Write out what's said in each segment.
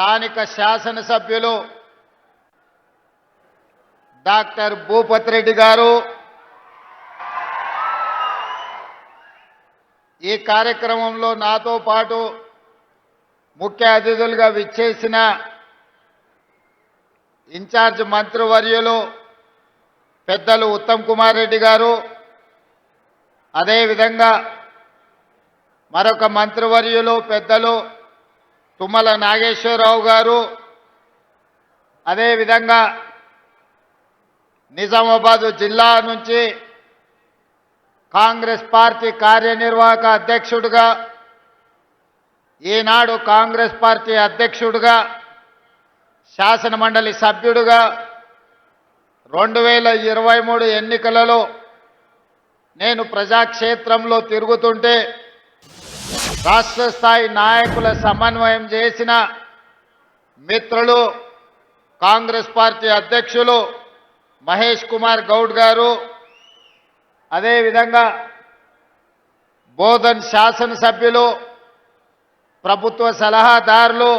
స్థానిక శాసనసభ్యులు డాక్టర్ భూపతి రెడ్డి గారు ఈ కార్యక్రమంలో నాతో పాటు ముఖ్య అతిథులుగా విచ్చేసిన ఇన్ఛార్జ్ మంత్రివర్యులు పెద్దలు ఉత్తమ్ కుమార్ రెడ్డి గారు, అదేవిధంగా మరొక మంత్రివర్యులు పెద్దలు తుమ్మల నాగేశ్వరరావు గారు, అదేవిధంగా నిజామాబాద్ జిల్లా నుంచి కాంగ్రెస్ పార్టీ కార్యనిర్వాహక అధ్యక్షుడిగా, ఈనాడు కాంగ్రెస్ పార్టీ అధ్యక్షుడిగా, శాసనమండలి సభ్యుడిగా 2023 ఎన్నికలలో నేను ప్రజాక్షేత్రంలో తిరుగుతుంటే రాష్ట్ర స్థాయి నాయకుల సమన్వయం చేసిన మిత్రులు కాంగ్రెస్ పార్టీ అధ్యక్షులు మహేష్ కుమార్ గౌడ్ గారు, అదేవిధంగా బోధన్ శాసనసభ్యులు ప్రభుత్వ సలహాదారులు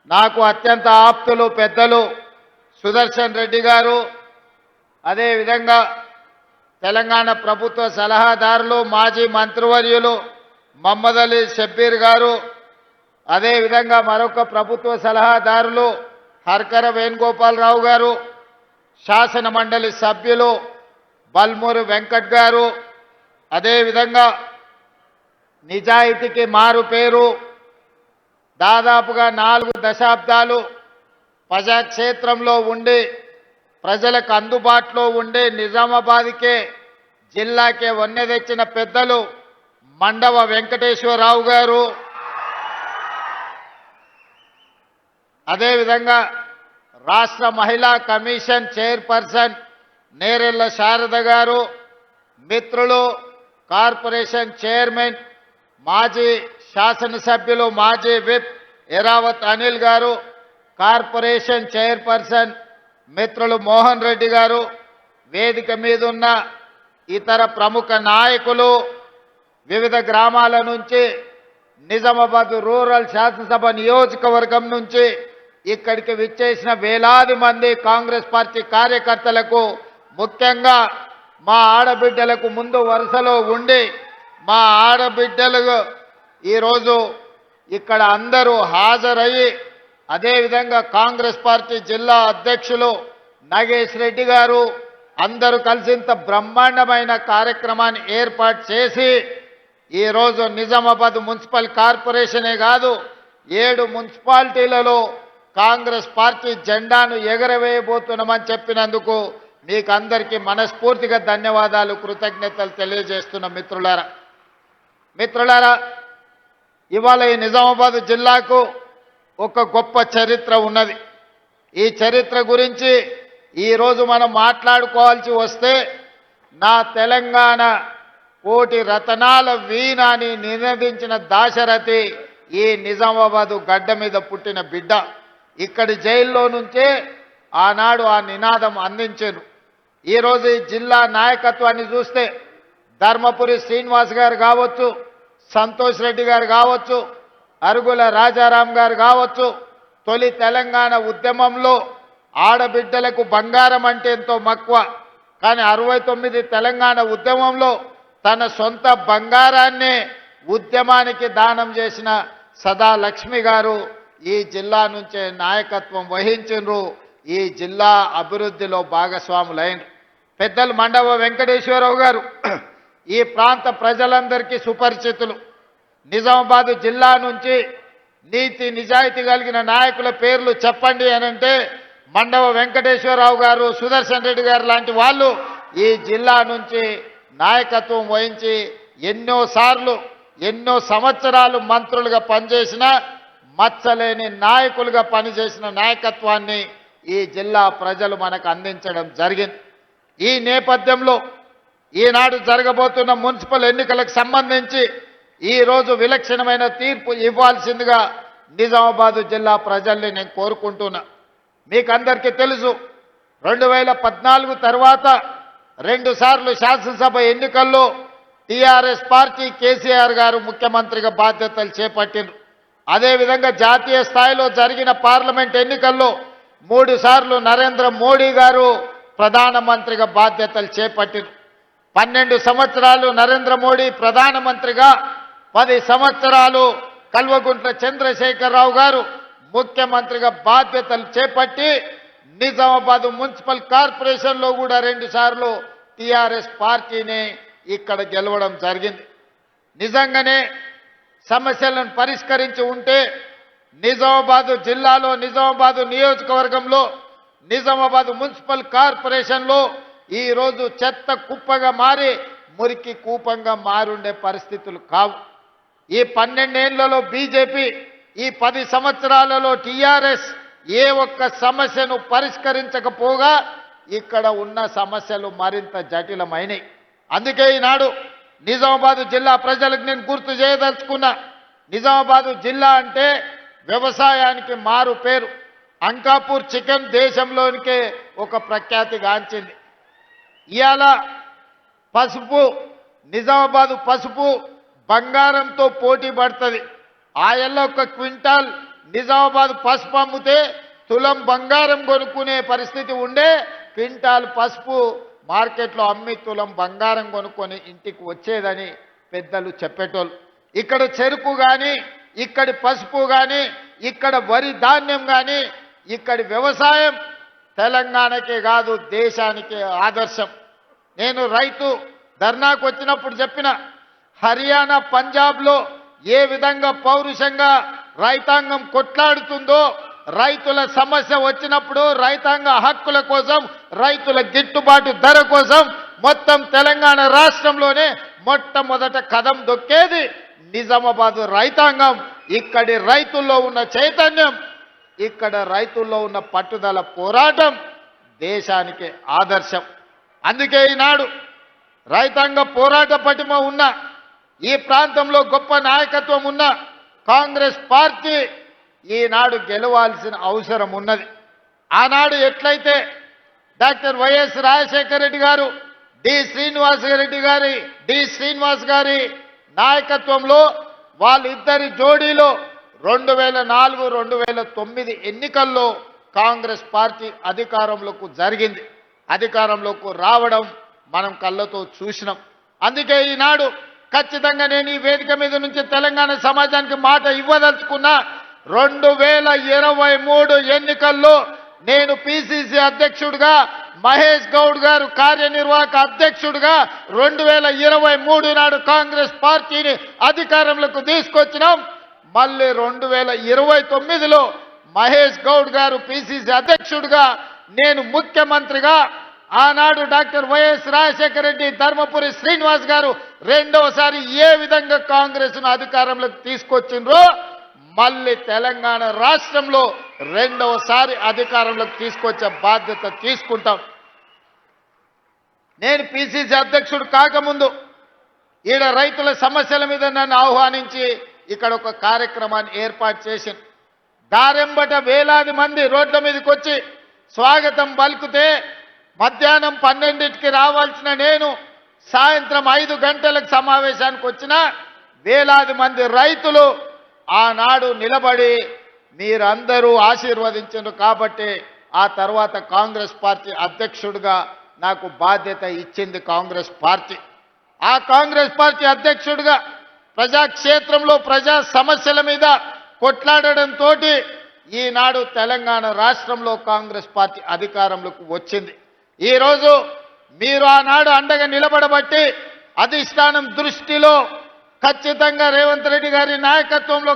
నాకు అత్యంత ఆప్తులు పెద్దలు సుదర్శన్ రెడ్డి గారు, అదేవిధంగా తెలంగాణ ప్రభుత్వ సలహాదారులు మాజీ మంత్రివర్యులు మహమ్మద్ అలీ షబ్బీర్ గారు, అదేవిధంగా మరొక ప్రభుత్వ సలహాదారులు హర్కర వేణుగోపాలరావు గారు, శాసన మండలి సభ్యులు బల్మూరు వెంకట్ గారు, అదేవిధంగా నిజాయితీకి మారు పేరు దాదాపుగా 4 దశాబ్దాలు ప్రజాక్షేత్రంలో ఉండి ప్రజలకు అందుబాటులో ఉండే నిజామాబాద్కే జిల్లాకే వన్నె తెచ్చిన పెద్దలు మండవ వెంకటేశ్వరరావు గారు, అదేవిధంగా రాష్ట్ర మహిళా కమిషన్ చైర్పర్సన్ నేరెళ్ల శారద గారు, మిత్రులు కార్పొరేషన్ చైర్మన్ మాజీ శాసనసభ్యులు మాజీ విప్ ఎరావత్ అనిల్ గారు, కార్పొరేషన్ చైర్పర్సన్ మిత్రులు మోహన్ రెడ్డి గారు, వేదిక మీద ఉన్న ఇతర ప్రముఖ నాయకులు, వివిధ గ్రామాల నుంచి నిజామాబాద్ రూరల్ శాసనసభ నియోజకవర్గం నుంచి ఇక్కడికి విచ్చేసిన వేలాది మంది కాంగ్రెస్ పార్టీ కార్యకర్తలకు, ముఖ్యంగా మా ఆడబిడ్డలకు ముందు వరుసలో ఉండి మా ఆడబిడ్డలు ఈరోజు ఇక్కడ అందరూ హాజరయ్యి, అదేవిధంగా కాంగ్రెస్ పార్టీ జిల్లా అధ్యక్షులు నాగేష్ రెడ్డి గారు అందరూ కలిసి ఇంత బ్రహ్మాండమైన కార్యక్రమాన్ని ఏర్పాటు చేసి ఈరోజు నిజామాబాద్ మున్సిపల్ కార్పొరేషనే కాదు 7 మున్సిపాలిటీలలో కాంగ్రెస్ పార్టీ జెండాను ఎగరవేయబోతున్నామని చెప్పినందుకు మీకు అందరికీ మనస్ఫూర్తిగా ధన్యవాదాలు, కృతజ్ఞతలు తెలియజేస్తున్న మిత్రులారా, ఇవాళ ఈ నిజామాబాద్ జిల్లాకు ఒక గొప్ప చరిత్ర ఉన్నది. ఈ చరిత్ర గురించి ఈరోజు మనం మాట్లాడుకోవాల్సి వస్తే నా తెలంగాణ కోటి రతనాల వీణ అని నినదించిన దాశరథి ఈ నిజామాబాదు గడ్డ మీద పుట్టిన బిడ్డ. ఇక్కడి జైల్లో నుంచే ఆనాడు ఆ నినాదం అందించారు. ఈరోజు ఈ జిల్లా నాయకత్వాన్ని చూస్తే ధర్మపురి శ్రీనివాస్ గారు కావచ్చు, సంతోష్ రెడ్డి గారు కావచ్చు, అరుగుల రాజారాం గారు కావచ్చు, తొలి తెలంగాణ ఉద్యమంలో ఆడబిడ్డలకు బంగారం అంటే ఎంతో మక్కువ, కానీ 69 తెలంగాణ ఉద్యమంలో తన సొంత బంగారాన్ని ఉద్యమానికి దానం చేసిన సదా లక్ష్మి గారు ఈ జిల్లా నుంచే నాయకత్వం వహించారు. ఈ జిల్లా అభివృద్ధిలో భాగస్వాములైన పెద్దలు మండవ వెంకటేశ్వరరావు గారు ఈ ప్రాంత ప్రజలందరికీ సుపరిచితులు. నిజామాబాద్ జిల్లా నుంచి నీతి నిజాయితీ కలిగిన నాయకుల పేర్లు చెప్పండి అనంటే మండవ వెంకటేశ్వరరావు గారు, సుదర్శన్ రెడ్డి గారు లాంటి వాళ్ళు ఈ జిల్లా నుంచి నాయకత్వం వహించి ఎన్నో సంవత్సరాలు మంత్రులుగా పనిచేసిన మచ్చలేని నాయకులుగా పనిచేసిన నాయకత్వాన్ని ఈ జిల్లా ప్రజలు మనకు అందించడం జరిగింది. ఈ నేపథ్యంలో ఈనాడు జరగబోతున్న మున్సిపల్ ఎన్నికలకు సంబంధించి ఈరోజు విలక్షణమైన తీర్పు ఇవ్వాల్సిందిగా నిజామాబాద్ జిల్లా ప్రజల్ని నేను కోరుకుంటున్నా. మీకు అందరికీ తెలుసు 2014 తర్వాత 2 సార్లు శాసనసభ ఎన్నికల్లో టీఆర్ఎస్ పార్టీ కేసీఆర్ గారు ముఖ్యమంత్రిగా బాధ్యతలు చేపట్టారు. అదేవిధంగా జాతీయ స్థాయిలో జరిగిన పార్లమెంట్ ఎన్నికల్లో 3 సార్లు నరేంద్ర మోడీ గారు ప్రధానమంత్రిగా బాధ్యతలు చేపట్టారు. 12 సంవత్సరాలు నరేంద్ర మోడీ ప్రధానమంత్రిగా, 10 సంవత్సరాలు కల్వకుంట్ల చంద్రశేఖరరావు గారు ముఖ్యమంత్రిగా బాధ్యతలు చేపట్టి నిజామాబాద్ మున్సిపల్ కార్పొరేషన్లో కూడా 2 సార్లు టీఆర్ఎస్ పార్టీని ఇక్కడ గెలవడం జరిగింది. నిజంగానే సమస్యలను పరిష్కరించి ఉంటే నిజామాబాద్ జిల్లాలో, నిజామాబాద్ నియోజకవర్గంలో, నిజామాబాద్ మున్సిపల్ కార్పొరేషన్లో ఈరోజు చెత్త కుప్పగా మారి మురికి కూపంగా మారుండే పరిస్థితులు కావు. ఈ 12 ఏళ్లలో బీజేపీ, ఈ 10 సంవత్సరాలలో టీఆర్ఎస్ ఏ ఒక్క సమస్యను పరిష్కరించకపోగా ఇక్కడ ఉన్న సమస్యలు మరింత జటిలమైనవి. అందుకే ఈనాడు నిజామాబాద్ జిల్లా ప్రజలకు నేను గుర్తు చేయదలుచుకున్నా, నిజామాబాద్ జిల్లా అంటే వ్యవసాయానికి మారు పేరు. అంకాపూర్ చికెన్ దేశంలోనికే ఒక ప్రఖ్యాతి గాంచింది. ఇవాళ పసుపు, నిజామాబాద్ పసుపు బంగారంతో పోటీ పడుతుంది. ఆయల్లో 1 క్వింటాల్ నిజామాబాద్ పసుపు అమ్మితే తులం బంగారం కొనుక్కునే పరిస్థితి ఉండే, క్వింటాల్ పసుపు మార్కెట్లో అమ్మి తులం బంగారం కొనుక్కొని ఇంటికి వచ్చేదని పెద్దలు చెప్పేటోళ్ళు. ఇక్కడ చెరుకు కానీ, ఇక్కడి పసుపు కానీ, ఇక్కడ వరి ధాన్యం కానీ, ఇక్కడి వ్యవసాయం తెలంగాణకే కాదు దేశానికే ఆదర్శం. నేను రైతు ధర్నాకు వచ్చినప్పుడు చెప్పిన, హర్యానా పంజాబ్లో ఏ విధంగా పౌరుషంగా రైతాంగం కొట్లాడుతుందో, రైతుల సమస్య వచ్చినప్పుడు రైతాంగ హక్కుల కోసం, రైతుల గిట్టుబాటు ధర కోసం మొత్తం తెలంగాణ రాష్ట్రంలోనే మొట్టమొదట కదం దొక్కేది నిజామాబాద్ రైతాంగం. ఇక్కడి రైతుల్లో ఉన్న చైతన్యం, ఇక్కడ రైతుల్లో ఉన్న పట్టుదల పోరాటం దేశానికి ఆదర్శం. అందుకే ఈనాడు రైతాంగ పోరాట పటిమ ఉన్న, ఈ ప్రాంతంలో గొప్ప నాయకత్వం ఉన్న కాంగ్రెస్ పార్టీ ఈనాడు గెలవాల్సిన అవసరం ఉన్నది. ఆనాడు ఎట్లయితే డాక్టర్ వైఎస్ రాజశేఖర రెడ్డి గారు, డి శ్రీనివాస్ గారి నాయకత్వంలో వాళ్ళిద్దరి జోడీలో 2004, 2009 ఎన్నికల్లో కాంగ్రెస్ పార్టీ అధికారంలోకి రావడం మనం కళ్ళతో చూసినాం. అందుకే ఈనాడు ఖచ్చితంగా నేను ఈ వేదిక మీద నుంచి తెలంగాణ సమాజానికి మాట ఇవ్వదలుచుకున్నా, 2023 ఎన్నికల్లో నేను పిసిసి అధ్యక్షుడిగా, మహేష్ గౌడ్ గారు కార్యనిర్వాహక అధ్యక్షుడిగా 2023 నాడు కాంగ్రెస్ పార్టీని అధికారంలోకి తీసుకొచ్చినాం. మళ్ళీ 2029లో మహేష్ గౌడ్ గారు పిసిసి అధ్యక్షుడిగా, నేను ముఖ్యమంత్రిగా, ఆనాడు డాక్టర్ వైఎస్ రాజశేఖర రెడ్డి, ధర్మపురి శ్రీనివాస్ గారు రెండోసారి ఏ విధంగా కాంగ్రెస్ను అధికారంలోకి తీసుకొచ్చిండ్రో మళ్ళీ తెలంగాణ రాష్ట్రంలో రెండవసారి అధికారంలోకి తీసుకొచ్చే బాధ్యత తీసుకుంటాం. నేను పిసిసి అధ్యక్షుడు కాకముందు ఈడ రైతుల సమస్యల మీద నన్ను ఆహ్వానించి ఇక్కడ ఒక కార్యక్రమాన్ని ఏర్పాటు చేసింది. దారెంబట వేలాది మంది రోడ్ల మీదకి వచ్చి స్వాగతం పలుకుతే మధ్యాహ్నం 12కి రావాల్సిన నేను సాయంత్రం 5 గంటలకు సమావేశానికి వచ్చిన వేలాది మంది రైతులు ఆనాడు నిలబడి మీరందరూ ఆశీర్వదించారు కాబట్టి ఆ తర్వాత కాంగ్రెస్ పార్టీ అధ్యక్షుడిగా నాకు బాధ్యత ఇచ్చింది కాంగ్రెస్ పార్టీ. ఆ కాంగ్రెస్ పార్టీ అధ్యక్షుడిగా ప్రజాక్షేత్రంలో ప్రజా సమస్యల మీద కొట్లాడడంతో ఈనాడు తెలంగాణ రాష్ట్రంలో కాంగ్రెస్ పార్టీ అధికారంలోకి వచ్చింది. ఈరోజు మీరు ఆనాడు అండగా నిలబడబట్టి అధిష్టానం దృష్టిలో ఖచ్చితంగా రేవంత్ రెడ్డి గారి నాయకత్వంలో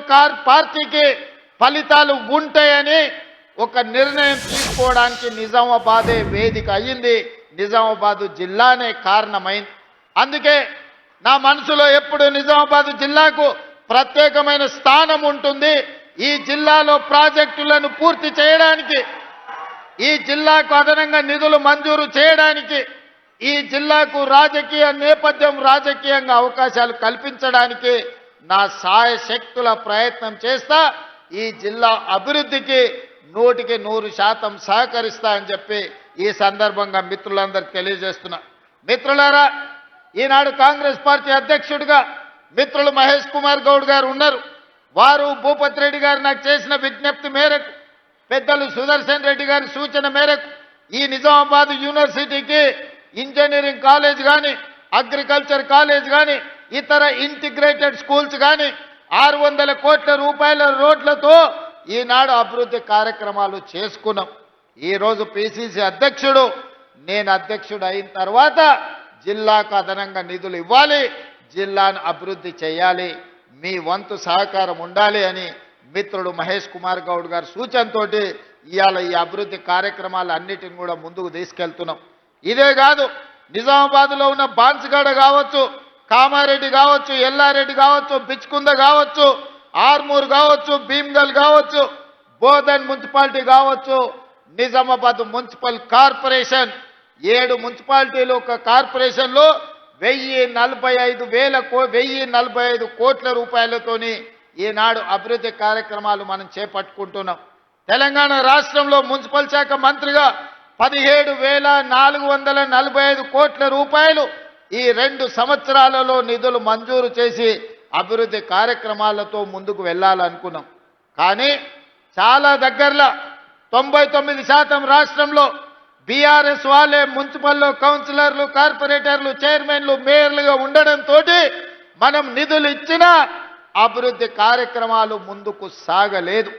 పార్టీకి ఫలితాలు ఉంటాయని ఒక నిర్ణయం తీసుకోవడానికి నిజామాబాదే వేదిక అయ్యింది, నిజామాబాద్ జిల్లానే కారణమైంది. అందుకే నా మనసులో ఎప్పుడు నిజామాబాద్ జిల్లాకు ప్రత్యేకమైన స్థానం ఉంటుంది. ఈ జిల్లాలో ప్రాజెక్టులను పూర్తి చేయడానికి, ఈ జిల్లాకు అదనంగా నిధులు మంజూరు చేయడానికి, ఈ జిల్లాకు రాజకీయ నేపథ్యం, రాజకీయంగా అవకాశాలు కల్పించడానికి నా శాయశక్తుల ప్రయత్నం చేస్తా. ఈ జిల్లా అభివృద్ధికి 100% సహకరిస్తా అని చెప్పి ఈ సందర్భంగా మిత్రులందరికీ తెలియజేస్తున్నా. మిత్రులారా, ఈనాడు కాంగ్రెస్ పార్టీ అధ్యక్షుడిగా మిత్రులు మహేష్ కుమార్ గౌడ్ గారు ఉన్నారు. వారు భూపతి రెడ్డి గారు నాకు చేసిన విజ్ఞప్తి మేరకు, పెద్దలు సుదర్శన్ రెడ్డి గారి సూచన మేరకు ఈ నిజామాబాద్ యూనివర్సిటీకి ఇంజనీరింగ్ కాలేజ్ కానీ, అగ్రికల్చర్ కాలేజ్ కానీ, ఇతర ఇంటిగ్రేటెడ్ స్కూల్స్ కానీ 600 కోట్ల రూపాయల రోడ్లతో ఈనాడు అభివృద్ధి కార్యక్రమాలు చేసుకున్నాం. ఈరోజు పిసిసి అధ్యక్షుడు, నేను అధ్యక్షుడు అయిన తర్వాత జిల్లాకు అదనంగా నిధులు ఇవ్వాలి, జిల్లాను అభివృద్ధి చేయాలి, మీ వంతు సహకారం ఉండాలి అని మిత్రుడు మహేష్ కుమార్ గౌడ్ గారి సూచనతోటి ఇవాళ ఈ అభివృద్ధి కార్యక్రమాలు అన్నిటిని కూడా ముందుకు తీసుకెళ్తున్నాం. ఇదే కాదు, నిజామాబాద్లో ఉన్న బాన్స్గడ కావచ్చు, కామారెడ్డి కావచ్చు, ఎల్లారెడ్డి కావచ్చు, బిచ్కుంద కావచ్చు, ఆర్మూర్ కావచ్చు, భీమ్గల్ కావచ్చు, బోధన్ మున్సిపాలిటీ కావచ్చు, నిజామాబాద్ మున్సిపల్ కార్పొరేషన్ 7 మున్సిపాలిటీలు ఒక కార్పొరేషన్లో 1045 కోట్ల రూపాయలతోని ఈనాడు అభివృద్ధి కార్యక్రమాలు మనం చేపట్టుకుంటున్నాం. తెలంగాణ రాష్ట్రంలో మున్సిపల్ శాఖ మంత్రిగా 17,445 కోట్ల రూపాయలు ఈ 2 సంవత్సరాలలో నిధులు మంజూరు చేసి అభివృద్ధి కార్యక్రమాలతో ముందుకు వెళ్ళాలనుకున్నాం. కానీ చాలా దగ్గరలో 99% రాష్ట్రంలో బీఆర్ఎస్ వాళ్ళే మున్సిపల్లో కౌన్సిలర్లు, కార్పొరేటర్లు, చైర్మన్లు, మేయర్లుగా ఉండడంతో మనం నిధులు ఇచ్చినా అభివృద్ధి కార్యక్రమాలు ముందుకు సాగలేదు.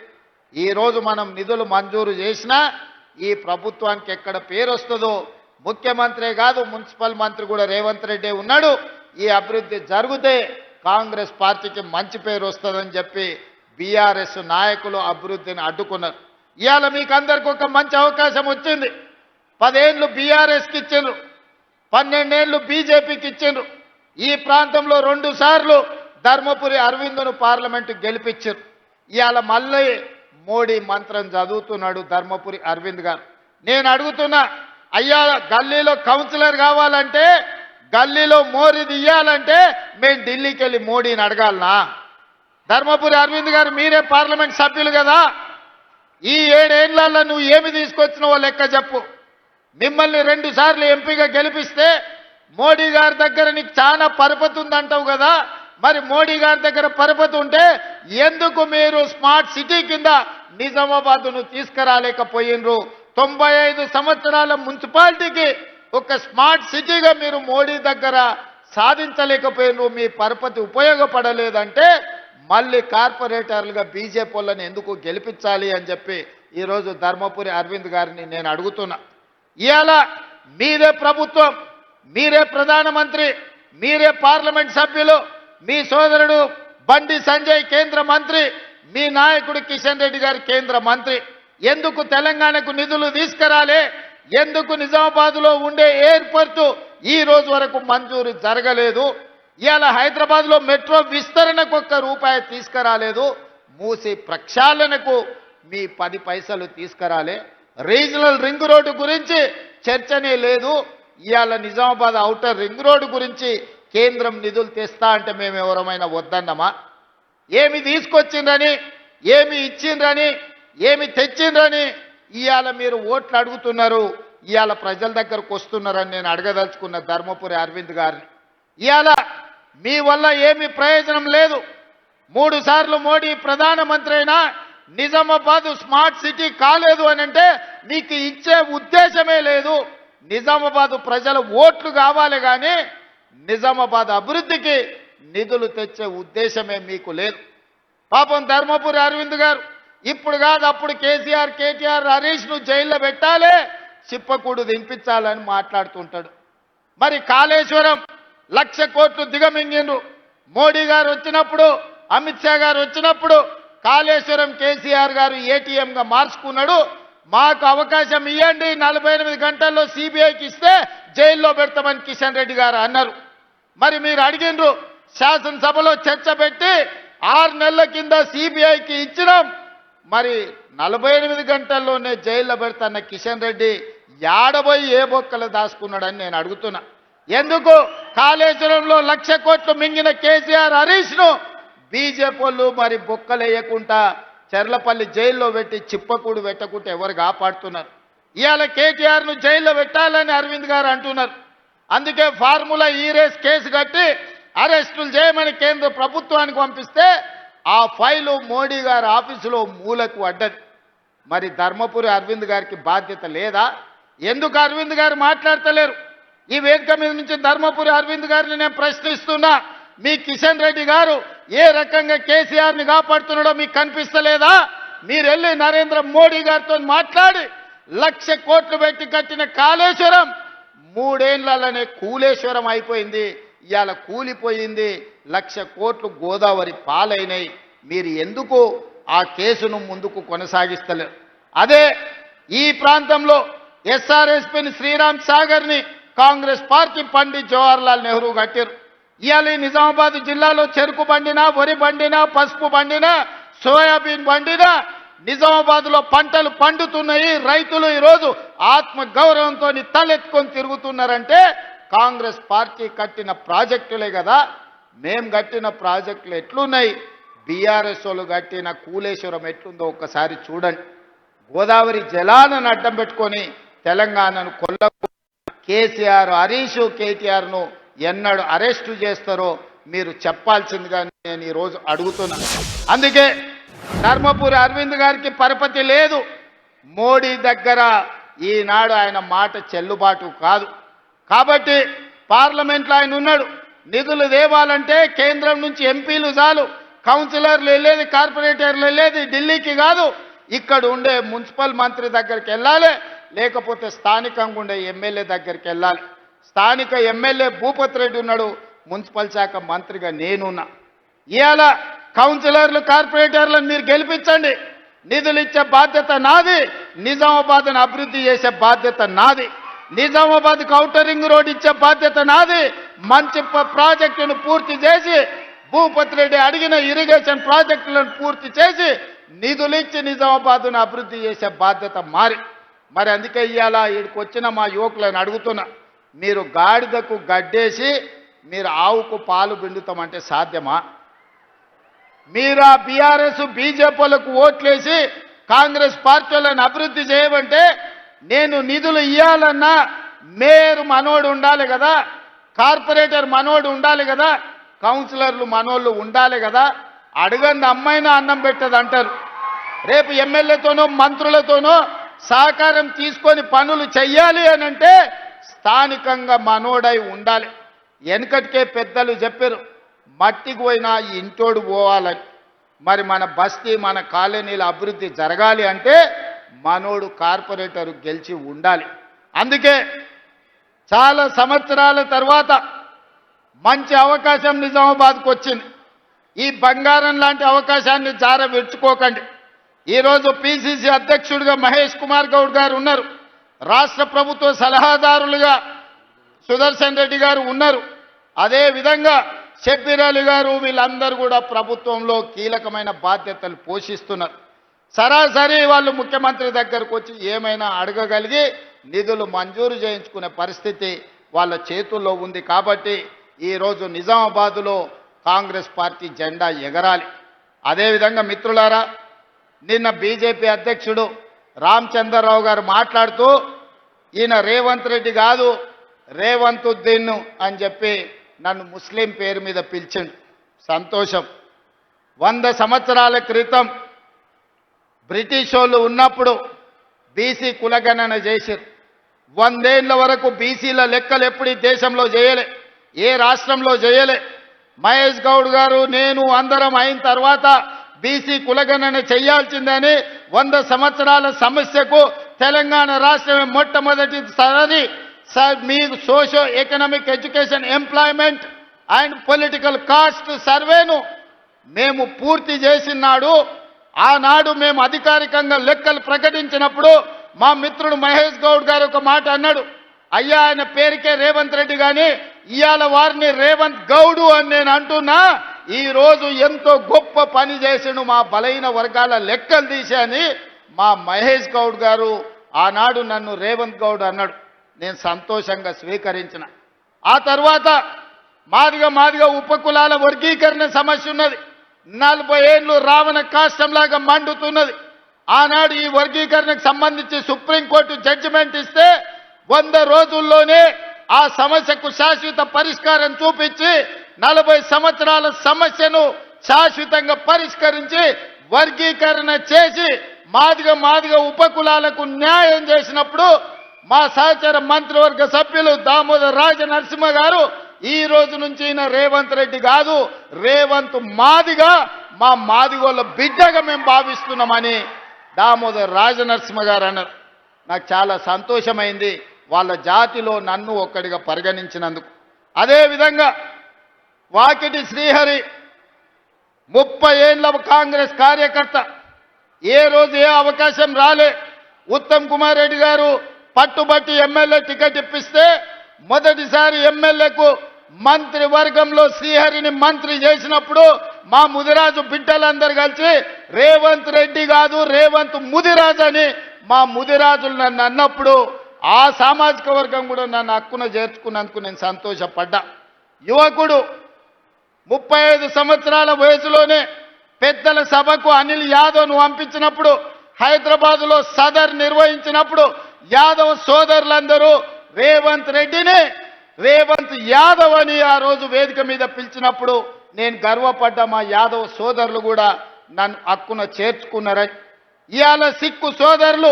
ఈరోజు మనం నిధులు మంజూరు చేసినా ఈ ప్రభుత్వానికి ఎక్కడ పేరు వస్తుందో, ముఖ్యమంత్రే కాదు మున్సిపల్ మంత్రి కూడా రేవంత్ రెడ్డి ఉన్నాడు, ఈ అభివృద్ధి జరిగితే కాంగ్రెస్ పార్టీకి మంచి పేరు వస్తుందని చెప్పి బీఆర్ఎస్ నాయకులు అభివృద్ధిని అడ్డుకున్నారు. ఇవాళ మీకు అందరికి ఒక మంచి అవకాశం వచ్చింది. 10 ఏళ్ళు బీఆర్ఎస్కి ఇచ్చిండ్రు, 12 ఏళ్ళు బీజేపీకి ఇచ్చిండ్రు. ఈ ప్రాంతంలో 2 సార్లు ధర్మపురి అరవింద్ను పార్లమెంటు గెలిపించారు. ఇవాళ మళ్ళీ మోడీ మంత్రం చదువుతున్నాడు ధర్మపురి అరవింద్ గారు. నేను అడుగుతున్నా, అయ్యా గల్లీలో కౌన్సిలర్ కావాలంటే, గల్లీలో మోరీ తీయాలంటే మేము ఢిల్లీకి వెళ్ళి మోడీని అడగాలనా? ధర్మపురి అరవింద్ గారు మీరే పార్లమెంట్ సభ్యులు కదా, ఈ 7 ఏళ్లలో నువ్వు ఏమి తీసుకొచ్చినావో లెక్క చెప్పు. మిమ్మల్ని 2 సార్లు ఎంపీగా గెలిపిస్తే మోడీ గారి దగ్గర నీకు చాలా పరపతి ఉందంటావు కదా, మరి మోడీ గారి దగ్గర పరపతి ఉంటే ఎందుకు మీరు స్మార్ట్ సిటీ కింద నిజామాబాద్ను తీసుకురాలేకపోయినరు? 95 సంవత్సరాల మున్సిపాలిటీకి ఒక స్మార్ట్ సిటీగా మీరు మోడీ దగ్గర సాధించలేకపోయినరు, మీ పరపతి ఉపయోగపడలేదంటే మళ్ళీ కార్పొరేటర్లుగా బీజేపీ వాళ్ళని ఎందుకు గెలిపించాలి అని చెప్పి ఈరోజు ధర్మపురి అరవింద్ గారిని నేను అడుగుతున్నా. ఇవాళ మీరే ప్రభుత్వం, మీరే ప్రధానమంత్రి, మీరే పార్లమెంట్ సభ్యులు, మీ సోదరుడు బండి సంజయ్ కేంద్ర మంత్రి, మీ నాయకుడు కిషన్ రెడ్డి గారు కేంద్ర మంత్రి. ఎందుకు తెలంగాణకు నిధులు తీసుకురాలే? ఎందుకు నిజామాబాద్లో ఉండే ఎయిర్పోర్టు ఈ రోజు వరకు మంజూరు జరగలేదు? ఇవాళ హైదరాబాద్లో మెట్రో విస్తరణకు ₹1 తీసుకురాలేదు. మూసి ప్రక్షాళనకు మీ 10 పైసలు తీసుకురాలే. రీజనల్ రింగ్ రోడ్డు గురించి చర్చనే లేదు. ఇవాళ నిజామాబాద్ ఔటర్ రింగ్ రోడ్డు గురించి కేంద్రం నిధులు తెస్తా అంటే మేము ఎవరమైనా వద్దన్నమా? ఏమి తీసుకొచ్చిండ్రని, ఏమి ఇచ్చిండ్రని, ఏమి తెచ్చిండ్రని ఇవాళ మీరు ఓట్లు అడుగుతున్నారు, ఇవాళ ప్రజల దగ్గరకు వస్తున్నారని నేను అడగదలుచుకున్న ధర్మపురి అరవింద్ గారిని. ఇవాళ మీ వల్ల ఏమి ప్రయోజనం లేదు. 3 సార్లు మోడీ ప్రధానమంత్రి అయినా నిజామాబాద్ స్మార్ట్ సిటీ కాలేదు అని అంటే మీకు ఇచ్చే ఉద్దేశమే లేదు. నిజామాబాద్ ప్రజల ఓట్లు కావాలి కానీ నిజామాబాద్ అభివృద్ధికి నిధులు తెచ్చే ఉద్దేశమే మీకు లేదు. పాపం ధర్మపురి అరవింద్ గారు ఇప్పుడు కాదు అప్పుడు కేసీఆర్, కేటీఆర్, హరీష్ను జైల్లో పెట్టాలి, చిప్పకూడు దింపించాలని మాట్లాడుతుంటాడు. మరి కాళేశ్వరం 1,00,000 కోట్లు దిగమింగిండ్రు. మోడీ గారు వచ్చినప్పుడు, అమిత్ షా గారు వచ్చినప్పుడు కాళేశ్వరం కేసీఆర్ గారు ఏటీఎంగా మార్చుకున్నాడు. మాకు అవకాశం ఇవ్వండి, 48 గంటల్లో సిబిఐకి ఇస్తే జైల్లో పెడతామని కిషన్ రెడ్డి గారు అన్నారు. మరి మీరు అడిగిండ్రు, శాసనసభలో చర్చ పెట్టి 6 నెలల కింద సిబిఐకి ఇచ్చినాం. మరి 48 గంటల్లోనే జైల్లో పెడతాన్న కిషన్ రెడ్డి యాడబోయి ఏ బొక్కలు దాచుకున్నాడని నేను అడుగుతున్నా. ఎందుకు కాళేశ్వరంలో 1,00,000 కోట్లు మింగిన కేసీఆర్, హరీష్ను బీజేపీ వాళ్ళు మరి బొక్కలేయకుండా చెర్లపల్లి జైల్లో పెట్టి చిప్పకూడు పెట్టకుంటే ఎవరు కాపాడుతున్నారు? ఇవాళ కేటీఆర్ను జైల్లో పెట్టాలని అరవింద్ గారు అంటున్నారు. అందుకే ఫార్ములా ఈ రేస్ కేసు కట్టి అరెస్టులు చేయమని కేంద్ర ప్రభుత్వానికి పంపిస్తే ఆ ఫైలు మోడీ గారి ఆఫీసులో మూలకు పడ్డది. మరి ధర్మపురి అరవింద్ గారికి బాధ్యత లేదా? ఎందుకు అరవింద్ గారు మాట్లాడతలేరు? ఈ వేదిక మీద నుంచి ధర్మపురి అరవింద్ గారిని నేను ప్రశ్నిస్తున్నా. మీ కిషన్ రెడ్డి గారు ఏ రకంగా కేసీఆర్ని కాపాడుతున్నాడో మీకు కనిపిస్తలేదా? మీరు వెళ్ళి నరేంద్ర మోడీ గారితో మాట్లాడి 1,00,000 కోట్లు పెట్టి కట్టిన కాళేశ్వరం 3 ఏళ్లలోనే కూలేశ్వరం అయిపోయింది. ఇవాళ కూలిపోయింది. 1,00,000 కోట్లు గోదావరి పాలైనాయి. మీరు ఎందుకు ఆ కేసును ముందుకు కొనసాగిస్తలేరు? అదే ఈ ప్రాంతంలో ఎస్ఆర్ఎస్పీని శ్రీరామ్ సాగర్ని కాంగ్రెస్ పార్టీ పండిత్ జవహర్లాల్ నెహ్రూ కట్టారు. ఇవాళ నిజామాబాద్ జిల్లాలో చెరుకు బండినా, వరి బండినా, పసుపు బండినా, సోయాబీన్ బండినా నిజామాబాద్లో పంటలు పండుతున్నాయి. రైతులు ఈరోజు ఆత్మ గౌరవంతో తలెత్తుకొని తిరుగుతున్నారంటే కాంగ్రెస్ పార్టీ కట్టిన ప్రాజెక్టులే కదా. మేం కట్టిన ప్రాజెక్టులు ఎట్లున్నాయి? బీఆర్ఎస్ వాళ్ళు కట్టిన కూలేశ్వరం ఎట్లుందో ఒక్కసారి చూడండి. గోదావరి జలాలను అడ్డం పెట్టుకొని తెలంగాణను కేసీఆర్, హరీష్, కేటీఆర్ను ఎన్నడు అరెస్టు చేస్తారో మీరు చెప్పాల్సిందిగా నేను ఈరోజు అడుగుతున్నాను. అందుకే ధర్మపురి అరవింద్ గారికి పరపతి లేదు. మోడీ దగ్గర ఈనాడు ఆయన మాట చెల్లుబాటు కాదు. కాబట్టి పార్లమెంట్లో ఆయన ఉన్నాడు. నిధులు దేవాలంటే కేంద్రం నుంచి ఎంపీలు చాలు, కౌన్సిలర్లు వెళ్ళేది, కార్పొరేటర్లు వెళ్ళేది ఢిల్లీకి కాదు, ఇక్కడ ఉండే మున్సిపల్ మంత్రి దగ్గరికి వెళ్ళాలి, లేకపోతే స్థానికంగా ఉండే ఎమ్మెల్యే దగ్గరికి వెళ్ళాలి. స్థానిక ఎమ్మెల్యే భూపతి రెడ్డి ఉన్నాడు, మున్సిపల్ శాఖ మంత్రిగా నేనున్నా. ఇవాళ కౌన్సిలర్లు, కార్పొరేటర్లను మీరు గెలిపించండి. నిధులు ఇచ్చే బాధ్యత నాది, నిజామాబాద్ను అభివృద్ధి చేసే బాధ్యత నాది, నిజామాబాద్కు ఔటర్ రింగ్ రోడ్ ఇచ్చే బాధ్యత నాది. మంచి ప్రాజెక్టును పూర్తి చేసి భూపతి రెడ్డి అడిగిన ఇరిగేషన్ ప్రాజెక్టులను పూర్తి చేసి నిధులు ఇచ్చి నిజామాబాద్ను అభివృద్ధి చేసే బాధ్యత మరి అందుకే ఇవాళ ఇక్కడికి వచ్చిన మా యువకులను అడుగుతున్నా, మీరు గాడిదకు గడ్డేసి మీరు ఆవుకు పాలు పిండుతామంటే సాధ్యమా? మీరు ఆ బీఆర్ఎస్, బీజేపీలకు ఓట్లేసి కాంగ్రెస్ పార్టీలను అభివృద్ధి చేయమంటే నేను నిధులు ఇవ్వాలన్నా మేయర్ మనోడు ఉండాలి కదా, కార్పొరేటర్ మనోడు ఉండాలి కదా, కౌన్సిలర్లు మనోళ్ళు ఉండాలి కదా. అడగంది అమ్మాయినా అన్నం పెట్టదు అంటారు. రేపు ఎమ్మెల్యేతోనో మంత్రులతోనో సహకారం తీసుకొని పనులు చెయ్యాలి అని అంటే స్థానికంగా మనోడై ఉండాలి. వెనకటికే పెద్దలు చెప్పారు, మట్టికి పోయినా ఇంటోడు పోవాలని. మరి మన బస్తీ, మన కాలనీల అభివృద్ధి జరగాలి అంటే మనోడు కార్పొరేటర్ గెలిచి ఉండాలి. అందుకే చాలా సంవత్సరాల తర్వాత మంచి అవకాశం నిజామాబాద్కు వచ్చింది. ఈ బంగారం లాంటి అవకాశాన్ని జారవిడ్చుకోకండి. ఈరోజు పిసిసి అధ్యక్షుడిగా మహేష్ కుమార్ గౌడ్ గారు ఉన్నారు, రాష్ట్ర ప్రభుత్వ సలహాదారులుగా సుదర్శన్ రెడ్డి గారు ఉన్నారు, అదేవిధంగా షబ్బీర్ అలీ గారు, వీళ్ళందరూ కూడా ప్రభుత్వంలో కీలకమైన బాధ్యతలు పోషిస్తున్నారు. సరాసరి వాళ్ళు ముఖ్యమంత్రి దగ్గరకు వచ్చి ఏమైనా అడగగలిగి నిధులు మంజూరు చేయించుకునే పరిస్థితి వాళ్ళ చేతుల్లో ఉంది. కాబట్టి ఈరోజు నిజామాబాదులో కాంగ్రెస్ పార్టీ జెండా ఎగరాలి. అదేవిధంగా మిత్రులారా, నిన్న బీజేపీ అధ్యక్షుడు రామచంద్రరావు గారు మాట్లాడుతూ ఈయన రేవంత్ రెడ్డి కాదు రేవంతుద్దీన్ అని చెప్పి నన్ను ముస్లిం పేరు మీద పిలిచిండు. సంతోషం. 100 సంవత్సరాల క్రితం బ్రిటిష్ వాళ్ళు ఉన్నప్పుడు బీసీ కులగణన చేశారు. 100 ఏళ్ల వరకు బీసీల లెక్కలు ఎప్పుడు ఈ దేశంలో చేయలే, ఏ రాష్ట్రంలో చేయలే. మహేష్ గౌడ్ గారు, నేను అందరం అయిన తర్వాత బీసీ కులగణన చేయాల్సిందని 100 సంవత్సరాల సమస్యకు తెలంగాణ రాష్ట్రమే మొట్టమొదటిసారి మీకు socio economic education, employment and political cost సర్వేను మేము పూర్తి చేసినాడు. ఆనాడు మేము అధికారికంగా లెక్కలు ప్రకటించినప్పుడు మా మిత్రుడు మహేష్ గౌడ్ గారు ఒక మాట అన్నాడు, అయ్యా ఆయన పేరుకే రేవంత్ రెడ్డి కానీ ఇవాళ వారిని రేవంత్ గౌడు అని నేను అంటున్నా. ఈరోజు ఎంతో గొప్ప పని చేసిండు మా బలైన వర్గాల లెక్కలు తీశాని మా మహేష్ గౌడ్ గారు ఆనాడు నన్ను రేవంత్ గౌడ్ అన్నాడు. నేను సంతోషంగా స్వీకరించిన. ఆ తర్వాత మాదిగా ఉపకులాల వర్గీకరణ సమస్య ఉన్నది. 40 ఏళ్ళు రావణ కాష్టంలాగా మండుతున్నది. ఆనాడు ఈ వర్గీకరణకు సంబంధించి సుప్రీంకోర్టు జడ్జిమెంట్ ఇస్తే 100 రోజుల్లోనే ఆ సమస్యకు శాశ్వత పరిష్కారం చూపించి 40 సంవత్సరాల సమస్యను శాశ్వతంగా పరిష్కరించి వర్గీకరణ చేసి మాదిగ ఉపకులాలకు న్యాయం చేసినప్పుడు మా సహచర మంత్రివర్గ సభ్యులు దామోదర్ రాజనరసింహ గారు ఈ రోజు నుంచి ఈయన రేవంత్ రెడ్డి కాదు, రేవంత్ మాదిగా మా మాదిగోళ్ళ బిడ్డగా మేము భావిస్తున్నామని దామోదర్ రాజనరసింహ గారు అన్నారు. నాకు చాలా సంతోషమైంది వాళ్ళ జాతిలో నన్ను ఒక్కడిగా పరిగణించినందుకు. అదేవిధంగా వాకిటి శ్రీహరి 30 ఏళ్ళ కాంగ్రెస్ కార్యకర్త, ఏ రోజు ఏ అవకాశం రాలే. ఉత్తమ్ కుమార్ రెడ్డి గారు పట్టుబట్టి ఎమ్మెల్యే టికెట్ ఇప్పిస్తే మొదటిసారి ఎమ్మెల్యేకు మంత్రివర్గంలో శ్రీహరిని మంత్రి చేసినప్పుడు మా ముదిరాజు బిడ్డలందరూ కలిసి రేవంత్ రెడ్డి కాదు రేవంత్ ముదిరాజు అని మా ముదిరాజులు నన్ను అన్నప్పుడు ఆ సామాజిక వర్గం కూడా నన్ను హక్కున చేర్చుకున్నందుకు నేను సంతోషపడ్డా. యువకుడు 35 సంవత్సరాల వయసులోనే పెద్దల సభకు అనిల్ యాదవ్ను పంపించినప్పుడు హైదరాబాదులో సదర్ నిర్వహించినప్పుడు యాదవ్ సోదరులందరూ రేవంత్ రెడ్డిని రేవంత్ యాదవ్ అని ఆ రోజు వేదిక మీద పిలిచినప్పుడు నేను గర్వపడ్డా. మా యాదవ్ సోదరులు కూడా నన్ను హక్కున చేర్చుకున్నారని. ఇవాళ సిక్కు సోదరులు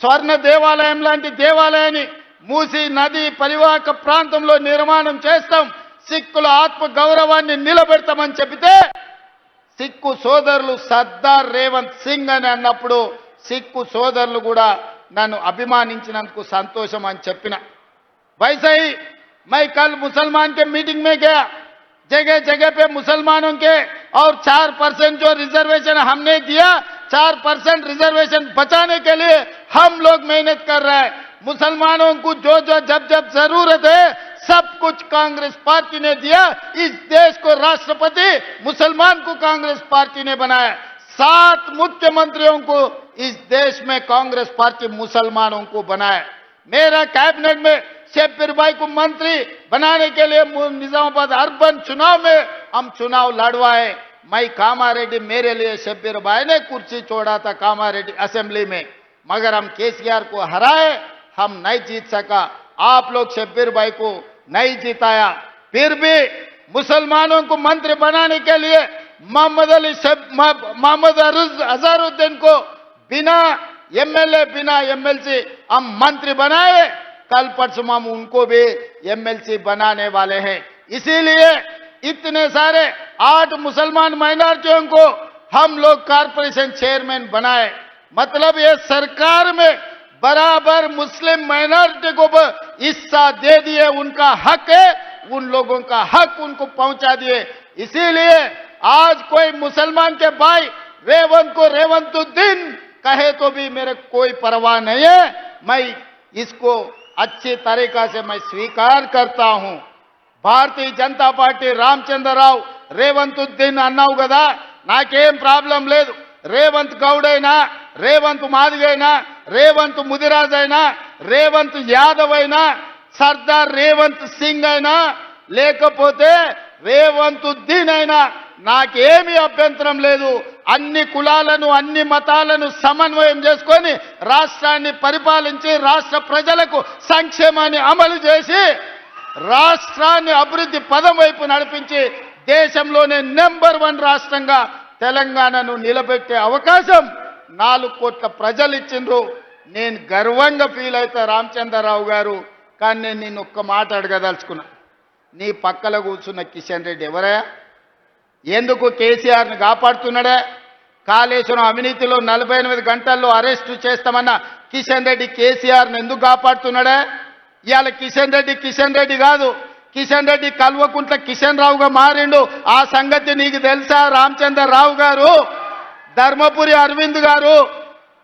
స్వర్ణ దేవాలయం లాంటి దేవాలయాన్ని మూసి నది పరివాహక ప్రాంతంలో నిర్మాణం చేస్తాం, సిక్కుల ఆత్మ గౌరవాన్ని నిలబెడతామని చెబితే సిక్కు సోదరులు సర్దార్ రేవంత్ సింగ్ అని అన్నప్పుడు సిక్కు సోదరులు కూడా నన్ను అభిమానించినందుకు సంతోషం అని చెప్పిన. वैसे ही मैं कल मुसलमान के मीटिंग में गया, जगह जगह पे मुसलमानों के और 4% जो रिजर्वेशन हमने दिया 4% रिजर्वेशन बचाने के लिए हम लोग मेहनत कर रहे हैं. मुसलमानों को जो जो जब जब जरूरत है सब कुछ कांग्रेस पार्टी ने दिया. इस देश को राष्ट्रपति मुसलमान को कांग्रेस पार्टी ने बनाया. 7 मुख्यमंत्रियों को इस देश में कांग्रेस पार्टी मुसलमानों को बनाया. मेरा कैबिनेट में शब्बीर भाई को मंत्री बनाने के लिए निजामाबाद अर्बन चुनाव में हम चुनाव लड़वाए. मैं कामारेड्डी, मेरे लिए शब्बीर भाई ने कुर्सी छोड़ा था कामारेड्डी असेंबली में, मगर हम केसीआर को हराए, हम नहीं जीत सका. आप लोग शब्बीर भाई को नहीं जिताया. फिर भी मुसलमानों को मंत्री बनाने के लिए मोहम्मद अजहरुद्दीन को बिना एमएलए बिना एमएलसी हम मंत्री बनाए. कल परसों हम उनको भी एमएलसी बनाने वाले हैं. इसीलिए इतने सारे 8 मुसलमान माइनॉरिटियों को हम लोग कारपोरेशन चेयरमैन बनाए. मतलब ये सरकार में बराबर मुस्लिम माइनॉरिटी को हिस्सा दे दिए. उनका हक है, उन लोगों का हक उनको पहुंचा दिए. इसीलिए आज कोई मुसलमान के भाई रेवंत को रेवंतुद्दीन कहे तो भी मेरे कोई परवाह नहीं है. मैं इसको अच्छी तरीका से मैं स्वीकार करता हूं. भारतीय जनता पार्टी రామచంద్రరావు రేవంతుద్దీన్ అన్నావు కదా, నాకేం ప్రాబ్లం లేదు. రేవంత్ గౌడ్ అయినా, రేవంత్ మాదిగైనా, రేవంత్ ముదిరాజ్ అయినా, రేవంత్ యాదవ్ అయినా, సర్దార్ రేవంత్ సింగ్ అయినా, లేకపోతే రేవంతుద్దీన్ అయినా నాకేమీ అభ్యంతరం లేదు. అన్ని కులాలను అన్ని మతాలను సమన్వయం చేసుకొని రాష్ట్రాన్ని పరిపాలించి రాష్ట్ర ప్రజలకు సంక్షేమాన్ని అమలు చేసి రాష్ట్రాన్ని అభివృద్ధి పదం వైపు నడిపించి దేశంలోనే నెంబర్ 1 రాష్ట్రంగా తెలంగాణను నిలబెట్టే అవకాశం 4 కోట్ల ప్రజలు ఇచ్చిండ్రు. నేను గర్వంగా ఫీల్ అవుతా రామచంద్రరావు గారు. కానీ నేను నిన్ను ఒక్క మాట అడగదలుచుకున్నా. నీ పక్కల కూర్చున్న కిషన్ రెడ్డి ఎవరయ్యా? ఎందుకు కేసీఆర్ని కాపాడుతున్నాడే? కాళేశ్వరం అవినీతిలో 48 గంటల్లో అరెస్టు చేస్తామన్న కిషన్ రెడ్డి కేసీఆర్ని ఎందుకు కాపాడుతున్నాడే? ఇవాళ కిషన్ రెడ్డి కాదు, కిషన్ రెడ్డి కల్వకుంట్ల కిషన్ రావుగా మారిండు. ఆ సంగతి నీకు తెలుసా రామచంద్రరావు గారు? ధర్మపురి అరవింద్ గారు,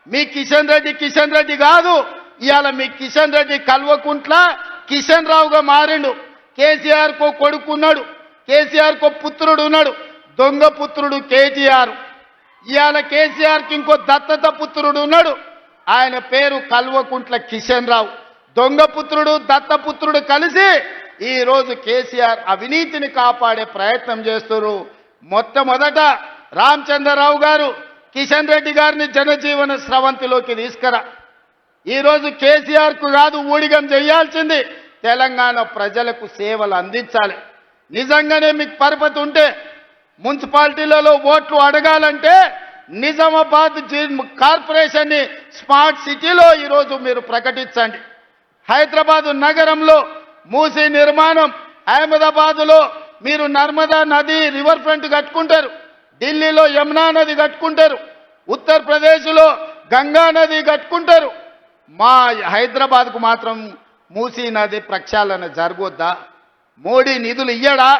మీ కిషన్ రెడ్డి కాదు. ఇవాళ మీ కిషన్ రెడ్డి కల్వకుంట్ల కిషన్ రావుగా మారిండు. కేసీఆర్ కో కొడుకున్నాడు, కేసీఆర్ కో పుత్రుడు ఉన్నాడు, దొంగ పుత్రుడు కేటీఆర్. ఇవాళ కేసీఆర్కి ఇంకో దత్తత పుత్రుడు ఉన్నాడు, ఆయన పేరు కల్వకుంట్ల కిషన్ రావు. దొంగ పుత్రుడు దత్తపుత్రుడు కలిసి ఈ రోజు కేసీఆర్ అవినీతిని కాపాడే ప్రయత్నం చేస్తున్నారు. మొట్టమొదట రామచంద్రరావు గారు కిషన్ రెడ్డి గారిని జనజీవన స్రవంతిలోకి తీసుకురా. ఈరోజు కేసీఆర్కు కాదు ఊడిగం చేయాల్సింది, తెలంగాణ ప్రజలకు సేవలు అందించాలి. నిజంగానే మీకు పరపతి ఉంటే మున్సిపాలిటీలలో ఓట్లు అడగాలంటే నిజామాబాద్ కార్పొరేషన్ని స్మార్ట్ సిటీలో ఈరోజు మీరు ప్రకటించండి. హైదరాబాదు నగరంలో మూసీ నిర్మాణం, అహ్మదాబాదులో మీరు నర్మదా నది రివర్ ఫ్రంట్ కట్టుకుంటారు, ఢిల్లీలో యమునా నది కట్టుకుంటారు, ఉత్తరప్రదేశ్లో గంగా నది కట్టుకుంటారు. మా హైదరాబాద్కు మాత్రం మూసీ నది ప్రక్షాళన జరగొద్దా? మోడీ నిధులు ఇయ్యడా?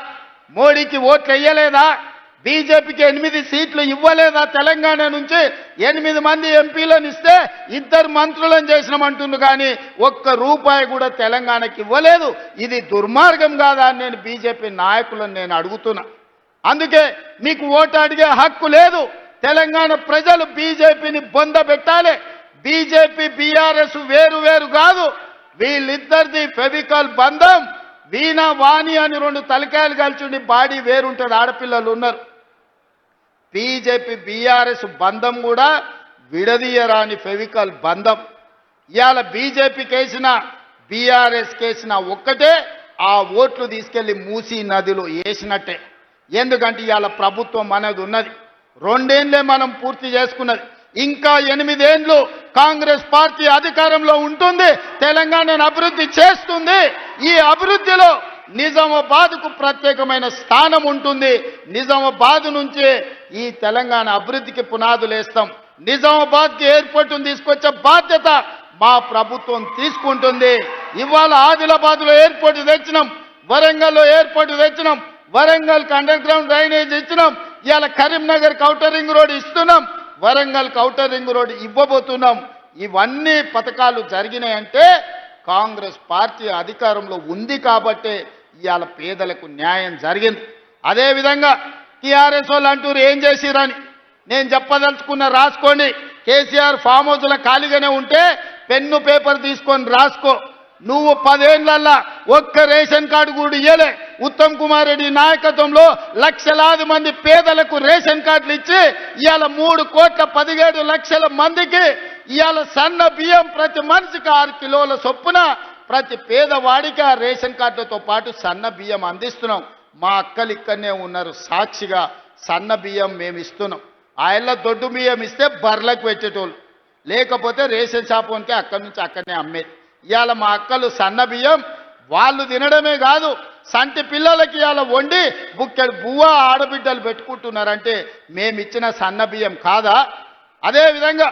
మోడీకి ఓట్లు ఇయ్యలేదా? బీజేపీకి 8 సీట్లు ఇవ్వలేదా? తెలంగాణ నుంచి 8 మంది ఎంపీలను ఇస్తే 2 మంత్రులను చేసినామంటుండ్రు, కానీ ఒక్క రూపాయి కూడా తెలంగాణకి ఇవ్వలేదు. ఇది దుర్మార్గం కాదా అని నేను బీజేపీ నాయకులను నేను అడుగుతున్నా. అందుకే మీకు ఓటు అడిగే హక్కు లేదు. తెలంగాణ ప్రజలు బీజేపీని బొందబెట్టాలి. బీజేపీ బీఆర్ఎస్ వేరు వేరు కాదు, వీళ్ళిద్దరిది ఫెవికల్ బంధం. వీణ వాణి అని 2 తలకాయలు కలిసి బాడీ వేరుంటుంది, ఆడపిల్లలు ఉన్నారు. బీజేపీ బీఆర్ఎస్ బంధం కూడా విడదీయరాని ఫెవికల్ బంధం. ఇవాళ బీజేపీకి వేసిన బీఆర్ఎస్ కేసిన ఒక్కటే, ఆ ఓట్లు తీసుకెళ్లి మూసీ నదిలో వేసినట్టే. ఎందుకంటే ఇవాళ ప్రభుత్వం అనేది ఉన్నది, 2 ఏళ్లే మనం పూర్తి చేసుకున్నది. ఇంకా 8 ఏళ్ళు కాంగ్రెస్ పార్టీ అధికారంలో ఉంటుంది, తెలంగాణను అభివృద్ధి చేస్తుంది. ఈ అభివృద్ధిలో నిజామాబాద్కు ప్రత్యేకమైన స్థానం ఉంటుంది. నిజామాబాద్ నుంచే ఈ తెలంగాణ అభివృద్ధికి పునాదులు వేస్తాం. నిజామాబాద్కి ఎయిర్పోర్టును తీసుకొచ్చే బాధ్యత మా ప్రభుత్వం తీసుకుంటుంది. ఇవాళ ఆదిలాబాద్లో ఎయిర్పోర్ట్ తెచ్చినాం, వరంగల్లో ఎయిర్పోర్ట్ తెచ్చినాం, వరంగల్కి అండర్ గ్రౌండ్ డ్రైనేజ్ ఇచ్చినాం. ఇవాళ కరీంనగర్కి ఔటర్ రింగ్ రోడ్ ఇస్తున్నాం, వరంగల్కి ఔటర్ రింగ్ రోడ్ ఇవ్వబోతున్నాం. ఇవన్నీ పథకాలు జరిగినాయంటే కాంగ్రెస్ పార్టీ అధికారంలో ఉంది కాబట్టే ఇవాళ పేదలకు న్యాయం జరిగింది. అదేవిధంగా టీఆర్ఎస్ వాళ్ళు అంటూరు ఏం చేసిరని నేను చెప్పదలుచుకున్న, రాసుకోండి. కేసీఆర్ ఫామ్ హౌస్లో ఖాళీగానే ఉంటే పెన్ను పేపర్ తీసుకొని రాసుకో. నువ్వు 10 ఏళ్లల్లా ఒక్క రేషన్ కార్డు కూడా ఇయ్యలే. ఉత్తమ్ కుమార్ రెడ్డి నాయకత్వంలో లక్షలాది మంది పేదలకు రేషన్ కార్డులు ఇచ్చి ఇవాళ 3,17,00,000 మందికి ఇవాళ సన్న బియ్యం ప్రతి మనిషికి 6 కిలోల చొప్పున ప్రతి పేదవాడికి ఆ రేషన్ కార్డులతో పాటు సన్న బియ్యం అందిస్తున్నాం. మా అక్కలు ఇక్కడనే ఉన్నారు సాక్షిగా, సన్న బియ్యం మేము ఇస్తున్నాం. ఆయల్ల దొడ్డు బియ్యం ఇస్తే బర్లకు పెట్టేటోళ్ళు, లేకపోతే రేషన్ షాప్ ఉంటే అక్కడి నుంచి అక్కడనే అమ్మేది. ఇవాళ మా అక్కలు సన్న బియ్యం వాళ్ళు తినడమే కాదు, సంటి పిల్లలకి ఇవాళ వండి బుక్కెడు బువ్వ ఆడబిడ్డలు పెట్టుకుంటున్నారంటే మేమిచ్చిన సన్న బియ్యం కాదా? అదేవిధంగా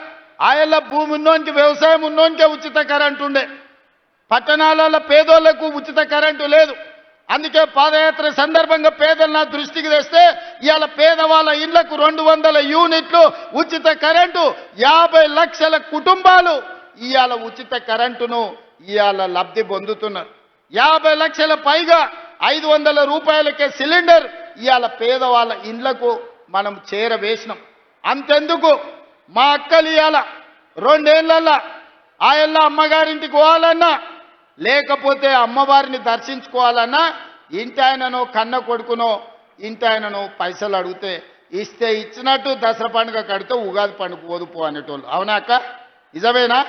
ఆయల్ల భూమి ఉన్నోనికి, వ్యవసాయం ఉన్నోనికే ఉచిత కరెంటు ఉండే, పట్టణాలలో పేదోళ్లకు ఉచిత కరెంటు లేదు. అందుకే పాదయాత్ర సందర్భంగా పేదలు నా దృష్టికి తెస్తే ఇవాళ పేదవాళ్ళ ఇళ్లకు 200 యూనిట్లు ఉచిత కరెంటు, 50 లక్షల కుటుంబాలు ఇవాళ ఉచిత కరెంటును ఇవాళ లబ్ధి పొందుతున్నారు. 50 లక్షల పైగా 500 రూపాయలకే సిలిండర్ ఇవాళ పేదవాళ్ళ ఇండ్లకు మనం చేరవేసినాం. అంతెందుకు మా అక్కలు ఇవాళ 2 ఏళ్లల్లా ఆయల్ల అమ్మగారింటికి పోవాలన్నా, లేకపోతే అమ్మవారిని దర్శించుకోవాలన్నా, ఇంటి ఆయననో కన్న కొడుకునో ఇంటి ఆయననో పైసలు అడిగితే ఇస్తే ఇచ్చినట్టు దసరా పండుగ కడితే ఉగాది పండుగ పోదుపో అనేటోళ్ళు. అవునా అక్క? నిజమేనా?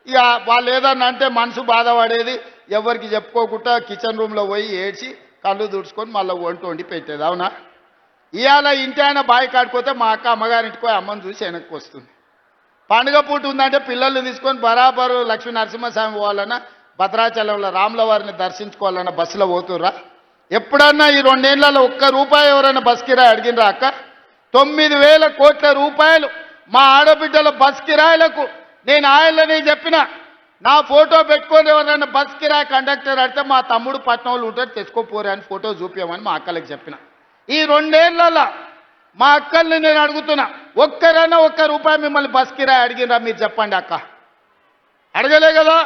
ఇక వాళ్ళు ఏదన్నా అంటే మనసు బాధపడేది, ఎవరికి చెప్పుకోకుండా కిచెన్ రూమ్లో పోయి ఏడ్చి కళ్ళు దుడుచుకొని మళ్ళీ వండి పెట్టేది. అవునా? ఇవాళ ఇంటి ఆయన బావి కాడిపోతే మా అక్క అమ్మగారింటికి పోయి అమ్మని చూసి వెనక్కి వస్తుంది. పండుగ పూట ఉందంటే పిల్లల్ని తీసుకొని బరాబరు లక్ష్మీ నరసింహస్వామి పోవాలన్నా, భద్రాచలంలో రాముల వారిని దర్శించుకోవాలన్నా బస్సులో పోతుర్రా? ఎప్పుడన్నా ఈ 2 ఏళ్లలో ఒక్క రూపాయి ఎవరైనా బస్ కిరాయి అడిగినరా అక్క? 9,000 కోట్ల రూపాయలు మా ఆడబిడ్డల బస్ కిరాయిలకు నేను ఆయననే చెప్పిన, నా ఫోటో పెట్టుకొని ఎవరైనా బస్ కిరాయి కండక్టర్ అడితే మా తమ్ముడు పట్నంలో ఉంటాడు తెచ్చుకోపోరే అని ఫోటో చూపించమని మా అక్కలకు చెప్పిన. ఈ 2 ఏళ్లలో మా అక్కల్ని నేను అడుగుతున్నా, ఒక్కరైనా ఒక్క రూపాయి మిమ్మల్ని బస్ కిరాయి అడిగినరా మీరు చెప్పండి అక్క? అడగలే కదా.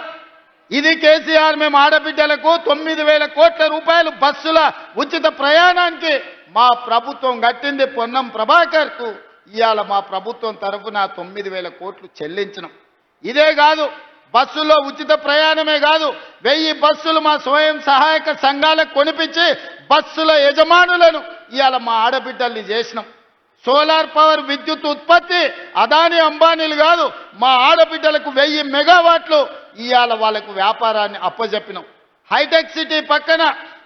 ఇది కేసీఆర్ మేము ఆడబిడ్డలకు 9,000 కోట్ల రూపాయలు బస్సుల ఉచిత ప్రయాణానికి మా ప్రభుత్వం కట్టింది. పొన్నం ప్రభాకర్కు ఇవాళ మా ప్రభుత్వం తరఫున 9,000 కోట్లు చెల్లించినాం. ఇదే కాదు, బస్సులో ఉచిత ప్రయాణమే కాదు, 1000 బస్సులు మా స్వయం సహాయక సంఘాలకు కొనిపించి బస్సుల యజమానులను ఇవాళ మా ఆడబిడ్డల్ని చేసినాం. సోలార్ పవర్ విద్యుత్ ఉత్పత్తి అదాని అంబానీలు కాదు, మా ఆడబిడ్డలకు 1000 మెగావాట్లు ఇవాళ వాళ్ళకు వ్యాపారాన్ని అప్పజెప్పినాం. హైటెక్ సిటీ పక్కన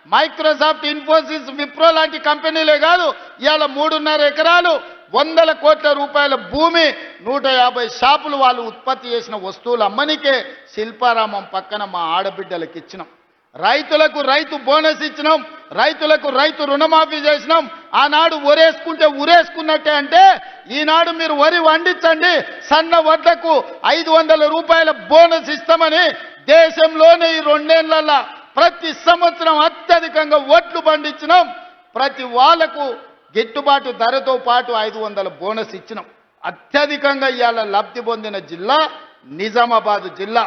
మైక్రోసాఫ్ట్, ఇన్ఫోసిస్, విప్రో లాంటి కంపెనీలే కాదు, ఇవాళ 3.5 ఎకరాలు 100 కోట్ల రూపాయల భూమి 150 షాపులు వాళ్ళు ఉత్పత్తి చేసిన వస్తువులు అమ్మనికే శిల్పారామం పక్కన మా ఆడబిడ్డలకు ఇచ్చినాం. రైతులకు రైతు బోనస్ ఇచ్చినాం, రైతులకు రైతు రుణమాఫీ చేసినాం. ఆనాడు ఒరేసుకుంటే ఉరేసుకున్నట్టే అంటే ఈనాడు మీరు వరి వండించండి, సన్న వడ్లకు 500 రూపాయల బోనస్ ఇస్తామని దేశంలోనే ఈ 2 ఏళ్లలో ప్రతి సంవత్సరం అత్యధికంగా వడ్లు పండించినాం. ప్రతి వాళ్లకు గిట్టుబాటు ధరతో పాటు 500 బోనస్ ఇచ్చినాం. అత్యధికంగా ఇవాళ లబ్ధి పొందిన జిల్లా నిజామాబాద్ జిల్లా.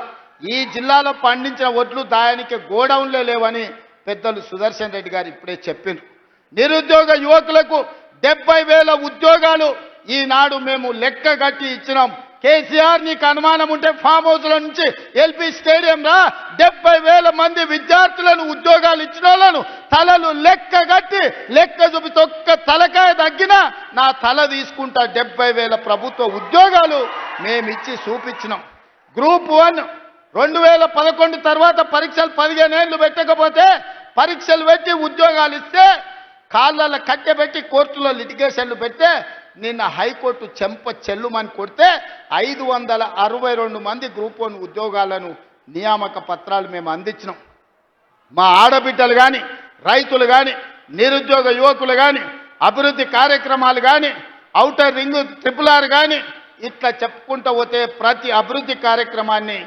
ఈ జిల్లాలో పండించిన వడ్లు దాయానికి గోడౌన్లే లేవని పెద్దలు సుదర్శన్ రెడ్డి గారు ఇప్పుడే చెప్పిండ్రు. నిరుద్యోగ యువకులకు 70,000 ఉద్యోగాలు ఈనాడు మేము లెక్క కట్టి ఇచ్చినాం. కేసీఆర్ నీకు అనుమానం ఉంటే ఫామ్ హౌస్ల నుంచి ఎల్పీ స్టేడియం రా, 70,000 మంది విద్యార్థులను ఉద్యోగాలు ఇచ్చిన వాళ్ళను తలలు లెక్క కట్టి లెక్క చూపితే ఒక్క తలకాయ తగ్గినా నా తల తీసుకుంటా. 70,000 ప్రభుత్వ ఉద్యోగాలు మేమిచ్చి చూపించినాం. గ్రూప్ 1 2011 తర్వాత పరీక్షలు 15 ఏళ్ళు పెట్టకపోతే పరీక్షలు పెట్టి ఉద్యోగాలు ఇస్తే కాళ్ళ కట్టెబెట్టి కోర్టులో లిటిగేషన్లు పెడితే నిన్న హైకోర్టు చెంప చెల్లుమని కొడితే 562 మంది గ్రూప్ 1 ఉద్యోగాలను నియామక పత్రాలు మేము అందించినాం. మా ఆడబిడ్డలు కానీ, రైతులు కానీ, నిరుద్యోగ యువకులు కానీ, అభివృద్ధి కార్యక్రమాలు కానీ, ఔటర్ రింగ్ RRR కానీ ఇట్లా చెప్పుకుంటూ పోతే ప్రతి అభివృద్ధి కార్యక్రమాన్ని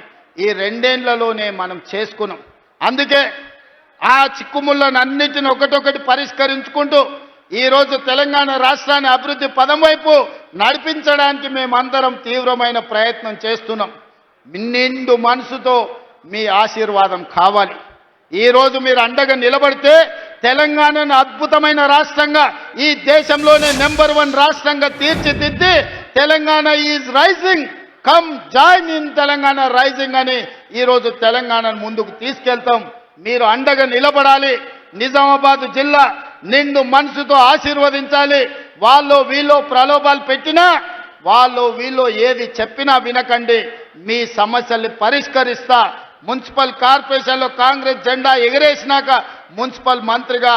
ఈ 2 ఏళ్లలోనే మనం చేసుకున్నాం. అందుకే ఆ చిక్కుముళ్ళను అన్నిటిని ఒకటొకటి పరిష్కరించుకుంటూ ఈరోజు తెలంగాణ రాష్ట్రాన్ని అభివృద్ధి పదం వైపు నడిపించడానికి మేమందరం తీవ్రమైన ప్రయత్నం చేస్తున్నాం. నిండు మనసుతో మీ ఆశీర్వాదం కావాలి. ఈరోజు మీరు అండగా నిలబడితే తెలంగాణను అద్భుతమైన రాష్ట్రంగా, ఈ దేశంలోనే నెంబర్ 1 రాష్ట్రంగా తీర్చిదిద్ది Telangana is rising, come join in Telangana rising అని ఈరోజు తెలంగాణను ముందుకు తీసుకెళ్తాం. మీరు అండగా నిలబడాలి. నిజామాబాద్ జిల్లా నిండు మనసుతో ఆశీర్వదించాలి. వాళ్ళు వీళ్ళు ప్రలోభాలు పెట్టినా, వాళ్ళు వీళ్ళు ఏది చెప్పినా వినకండి. మీ సమస్యల్ని పరిష్కరిస్తా. మున్సిపల్ కార్పొరేషన్లో కాంగ్రెస్ జెండా ఎగరేసినాక మున్సిపల్ మంత్రిగా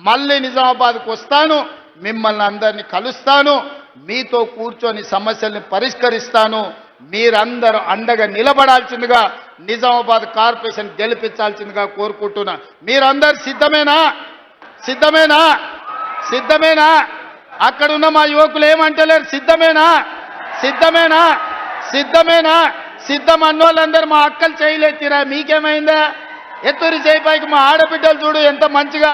మళ్ళీ నిజామాబాద్కు వస్తాను, మిమ్మల్ని అందరినీ కలుస్తాను, మీతో కూర్చొని సమస్యల్ని పరిష్కరిస్తాను. మీరందరూ అండగా నిలబడాల్సిందిగా, నిజామాబాద్ కార్పొరేషన్ గెలిపించాల్సిందిగా కోరుకుంటున్నా. మీరందరూ సిద్ధమేనా? సిద్ధమేనా? సిద్ధమేనా? అక్కడున్న మా యువకులు ఏమంటలేరు? సిద్ధమేనా? సిద్ధమేనా? సిద్ధమేనా? సిద్ధం అన్నోళ్ళందరూ మా అక్కలు చేయలేతిరా. మీకేమైందా? ఎత్తురి చేయి పైకి మా ఆడబిడ్డలు చూడు ఎంత మంచిగా